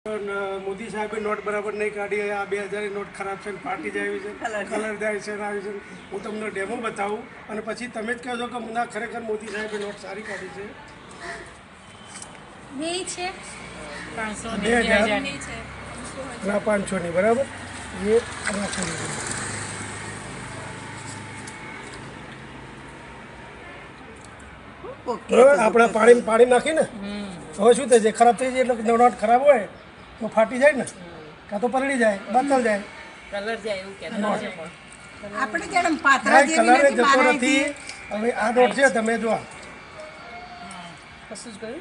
મોદી સાહેબે નોટ બરાબર નહીં કાઢી. આ 2000 નોટ ખરાબ છે, ફાટી જાય છે, કલર જાય છે, આવી છે. હું તમને ડેમો બતાવું અને પછી તમે જ કહેજો કે ના ખરેખર મોદી સાહેબે નોટ સારી કાઢી છે. બે છે 2000 ના 500 ની બરાબર. એ 500 ની આપણે પાણી નાખીને હવે શું થાય છે, ખરાબ થઈ જાય એટલે નોટ ખરાબ હોય તો ફાટી જાય ને, કાં તો પલળી જાય, બદલ જાય, કલર જાય એવું કે આપણે જેમ પાતળા જેવી કલર નથી જતો બનાવી નથી. હવે આ નોટ છે, તમે જો કશું જ ગયું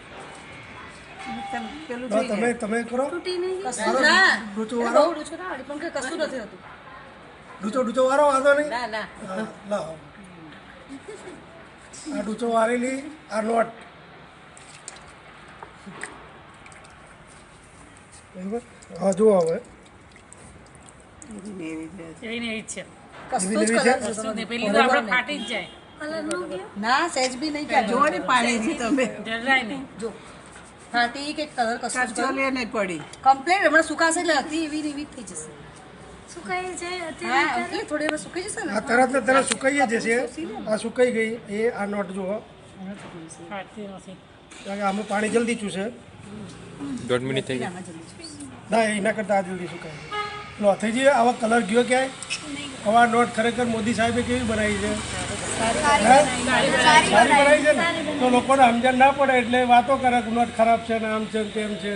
પેલું તો તમે કરો તૂટી નહીં ડૂચો વાળો, ડૂચો વાળો વાંધો નહીં. ના ના હા, લાવો આ ડૂચો વાળેલી આ નોટ બરાબર. હા જુઓ હવે એવી ને એવી જ છે એવી નવી છે. કશું નહીં પેલી તો આપણે ફાટી જ જાય કલર નો ગયો ના સહેજ બી નહીં કે જો ને પાણી થી તમે જરાય નહીં જો ફાટી કે કલર કશું જ કચોલે નહીં પડી કમ્પ્લેટ હમણાં સુકાશે એટલે હતી એવી ને એવી જ થઈ જશે સુકાઈ જાય હા અત્યારે એટલે થોડી વાર સુકાઈ જશે ને આ તરત ને તરત સુકાઈ જશે. આ સુકાઈ ગઈ એ આ નોટ જુઓ, ફાટતી નથી કારણ કે આમાં પાણી જલ્દી ચૂસે. 1.5 મિનિટ થઈ ગઈ. ના એના કરતાં આ જલ્દી સુકાય. લો થઈ જઈએ. આવા કલર ગયો ક્યાંય? આવા નોટ ખરેખર મોદી સાહેબે કેવી બનાવી છે? સારી બનાવી છે ને, તો લોકોને સમજણ ના પડે એટલે વાતો કરે કે નોટ ખરાબ છે ને આમ છે ને તેમ છે.